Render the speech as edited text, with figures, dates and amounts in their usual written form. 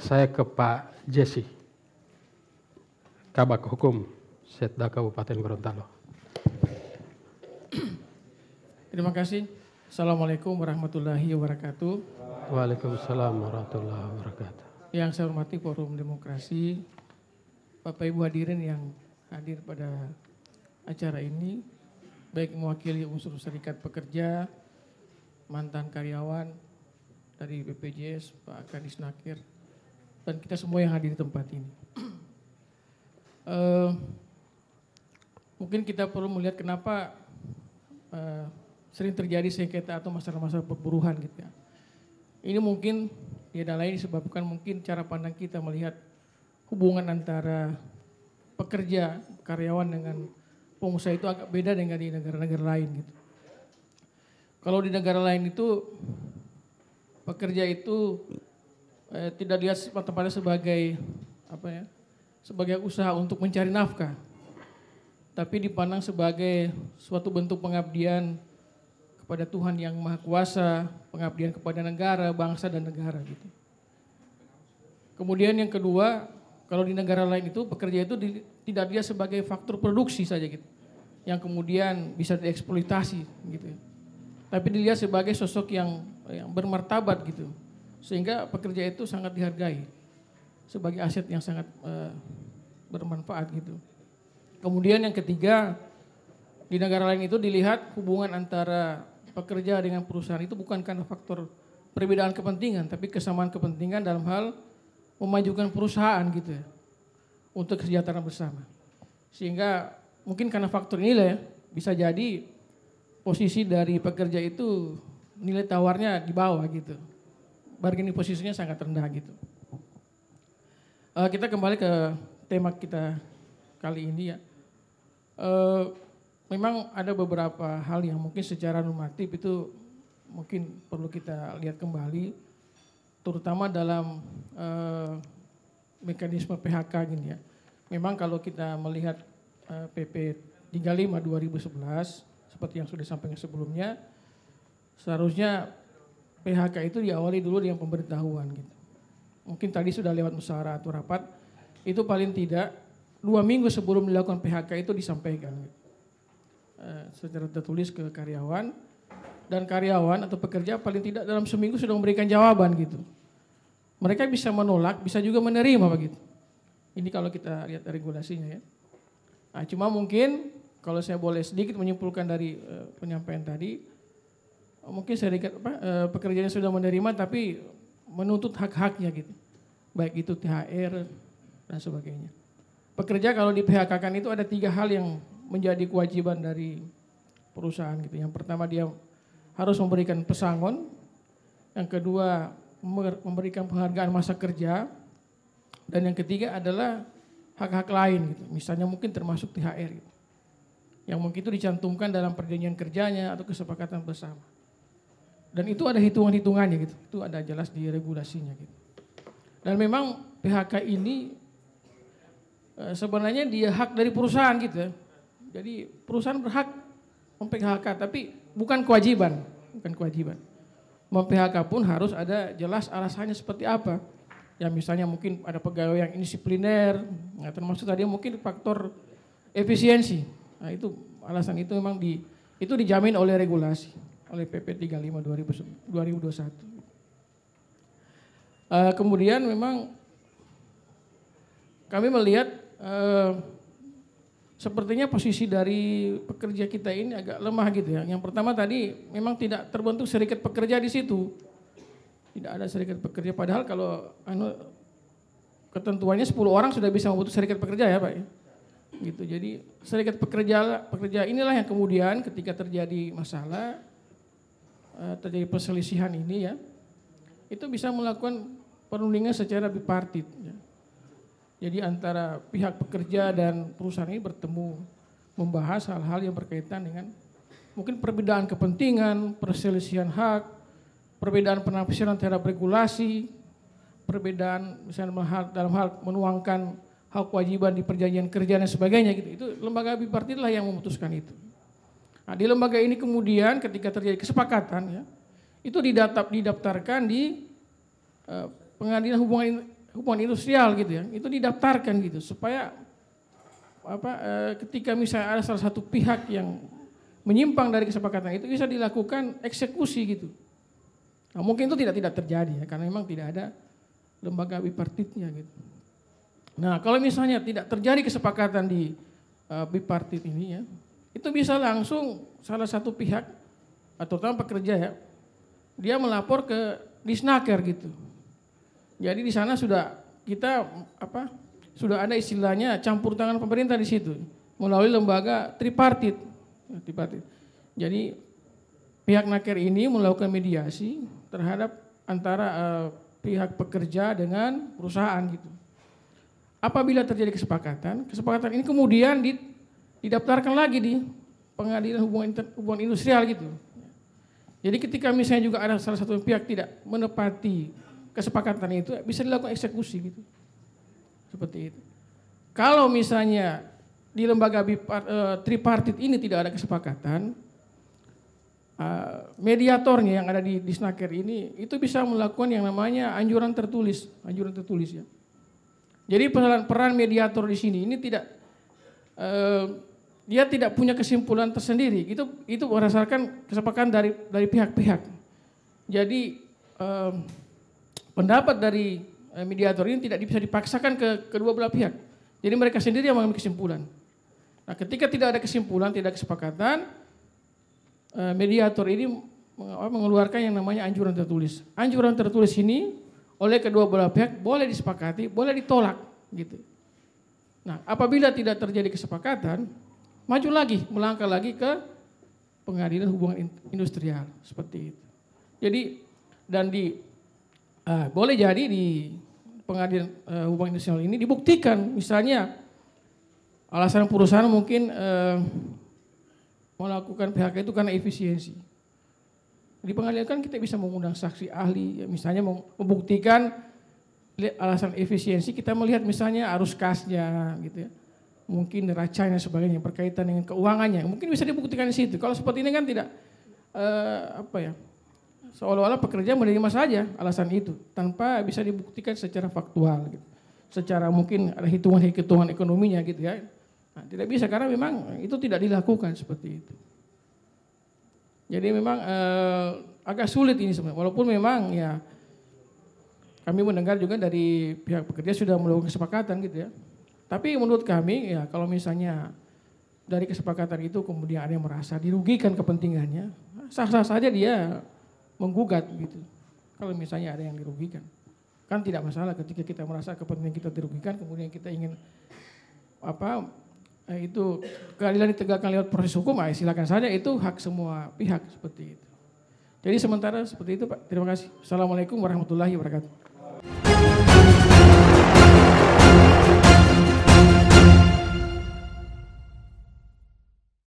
Saya ke Pak Jesse, Kabak Hukum Setda Kabupaten Gorontalo. Terima kasih. Assalamualaikum warahmatullahi wabarakatuh. Waalaikumsalam warahmatullahi wabarakatuh. Yang saya hormati Forum Demokrasi, Bapak Ibu hadirin yang hadir pada acara ini, baik mewakili unsur serikat pekerja, mantan karyawan dari BPJS, Pak Kadis Nakir, dan kita semua yang hadir di tempat ini. Mungkin kita perlu melihat kenapa sering terjadi sengketa atau masalah-masalah perburuhan gitu ya. Ini mungkin tidak lain disebabkan mungkin cara pandang kita melihat hubungan antara pekerja, karyawan dengan pengusaha itu agak beda dengan di negara-negara lain gitu. Kalau di negara lain itu pekerja itu tidak dilihat semata-mata sebagai sebagai usaha untuk mencari nafkah, tapi dipandang sebagai suatu bentuk pengabdian kepada Tuhan yang Maha Kuasa, pengabdian kepada negara, bangsa dan negara gitu. Kemudian yang kedua, kalau di negara lain itu pekerja itu tidak dilihat sebagai faktor produksi saja gitu, yang kemudian bisa dieksploitasi gitu, tapi dilihat sebagai sosok yang bermartabat gitu, sehingga pekerja itu sangat dihargai sebagai aset yang sangat bermanfaat gitu. Kemudian yang ketiga, di negara lain itu dilihat hubungan antara pekerja dengan perusahaan itu bukan karena faktor perbedaan kepentingan, tapi kesamaan kepentingan dalam hal memajukan perusahaan gitu ya, untuk kesejahteraan bersama. Sehingga mungkin karena faktor inilah ya, bisa jadi posisi dari pekerja itu nilai tawarnya di bawah gitu, bargaining posisinya sangat rendah gitu. Kita kembali ke tema kita kali ini ya. Memang ada beberapa hal yang mungkin secara normatif itu mungkin perlu kita lihat kembali, terutama dalam mekanisme PHK gini ya. Memang kalau kita melihat PP 35 2011 seperti yang sudah disampaikan sebelumnya, seharusnya PHK itu diawali dulu dengan pemberitahuan gitu. Mungkin tadi sudah lewat musyawarah atau rapat, itu paling tidak 2 minggu sebelum dilakukan PHK itu disampaikan gitu, secara tertulis ke karyawan, dan karyawan atau pekerja paling tidak dalam seminggu sudah memberikan jawaban gitu. Mereka bisa menolak, bisa juga menerima begitu. Ini kalau kita lihat regulasinya ya. Nah, cuma mungkin kalau saya boleh sedikit menyimpulkan dari penyampaian tadi, mungkin serikat pekerjanya sudah menerima tapi menuntut hak-haknya gitu, baik itu THR dan sebagainya. Pekerja kalau di PHK-kan itu ada 3 hal yang menjadi kewajiban dari perusahaan gitu. Yang pertama dia harus memberikan pesangon, yang kedua memberikan penghargaan masa kerja, dan yang ketiga adalah hak-hak lain gitu. Misalnya mungkin termasuk THR gitu, yang mungkin itu dicantumkan dalam perjanjian kerjanya atau kesepakatan bersama. Dan itu ada hitungan-hitungannya gitu, itu ada jelas di regulasinya gitu. Dan memang PHK ini sebenarnya dia hak dari perusahaan gitu ya. Jadi perusahaan berhak mem-PHK tapi bukan kewajiban, bukan kewajiban. Mem-PHK pun harus ada jelas alasannya seperti apa. Ya misalnya mungkin ada pegawai yang indisipliner, nah, termasuk tadi mungkin faktor efisiensi. Nah itu alasan itu memang itu dijamin oleh regulasi, oleh PP 35 2021. Kemudian memang kami melihat sepertinya posisi dari pekerja kita ini agak lemah gitu ya. Yang pertama tadi memang tidak terbentuk serikat pekerja di situ. Tidak ada serikat pekerja, padahal kalau ketentuannya 10 orang sudah bisa membentuk serikat pekerja ya Pak. Gitu. Jadi serikat pekerja inilah yang kemudian ketika terjadi masalah, terjadi perselisihan ini ya, itu bisa melakukan perundingan secara bipartit ya. Jadi antara pihak pekerja dan perusahaan ini bertemu membahas hal-hal yang berkaitan dengan mungkin perbedaan kepentingan, perselisihan hak, perbedaan penafsiran terhadap regulasi, perbedaan misalnya dalam hal menuangkan hak kewajiban di perjanjian kerja dan sebagainya gitu. Itu lembaga bipartit lah yang memutuskan itu. Nah, di lembaga ini kemudian ketika terjadi kesepakatan ya, itu didaftarkan di pengadilan hubungan hubungan industrial gitu ya, itu didaftarkan gitu supaya ketika misalnya ada salah satu pihak yang menyimpang dari kesepakatan itu bisa dilakukan eksekusi gitu. Nah, mungkin itu tidak terjadi ya, karena memang tidak ada lembaga bipartitnya gitu. Nah, kalau misalnya tidak terjadi kesepakatan di bipartit ini ya, itu bisa langsung salah satu pihak atau terutama pekerja ya, dia melapor ke Disnaker gitu. Jadi di sana sudah kita sudah ada istilahnya campur tangan pemerintah di situ melalui lembaga tripartit. Jadi pihak Naker ini melakukan mediasi terhadap antara pihak pekerja dengan perusahaan gitu. Apabila terjadi kesepakatan ini kemudian didaftarkan lagi di pengadilan hubungan industrial gitu. Jadi ketika misalnya juga ada salah satu pihak tidak menepati kesepakatan itu, bisa dilakukan eksekusi gitu. Seperti itu. Kalau misalnya di lembaga tripartit ini tidak ada kesepakatan, mediatornya yang ada di Disnaker ini itu bisa melakukan yang namanya anjuran tertulis ya. Jadi peran mediator di sini ini dia tidak punya kesimpulan tersendiri. Itu berdasarkan kesepakatan dari pihak-pihak. Jadi pendapat dari mediator ini tidak bisa dipaksakan ke kedua belah pihak. Jadi mereka sendiri yang mengambil kesimpulan. Nah, ketika tidak ada kesimpulan, tidak ada kesepakatan, mediator ini mengeluarkan yang namanya anjuran tertulis. Anjuran tertulis ini oleh kedua belah pihak boleh disepakati, boleh ditolak gitu. Nah, apabila tidak terjadi kesepakatan, maju lagi, melangkah lagi ke pengadilan hubungan industrial seperti itu. Jadi boleh jadi di pengadilan hubungan industrial ini dibuktikan, misalnya alasan perusahaan mungkin melakukan PHK itu karena efisiensi. Di pengadilan kan kita bisa mengundang saksi ahli, ya, misalnya membuktikan alasan efisiensi, kita melihat misalnya arus kasnya gitu ya. Mungkin neracanya dan sebagainya berkaitan dengan keuangannya, mungkin bisa dibuktikan di situ. Kalau seperti ini kan tidak seolah-olah pekerja menerima saja alasan itu tanpa bisa dibuktikan secara faktual gitu. Secara mungkin ada hitungan ekonominya gitu ya. Nah, tidak bisa karena memang itu tidak dilakukan seperti itu. Jadi memang agak sulit ini sebenarnya, walaupun memang ya kami mendengar juga dari pihak pekerja sudah melakukan kesepakatan gitu ya. Tapi menurut kami ya kalau misalnya dari kesepakatan itu kemudian ada yang merasa dirugikan kepentingannya, sah-sah saja dia menggugat gitu. Kalau misalnya ada yang dirugikan, kan tidak masalah ketika kita merasa kepentingan kita dirugikan, kemudian kita ingin itu keadilan ditegakkan lewat proses hukum, silakan saja, itu hak semua pihak seperti itu. Jadi sementara seperti itu Pak. Terima kasih. Assalamualaikum warahmatullahi wabarakatuh.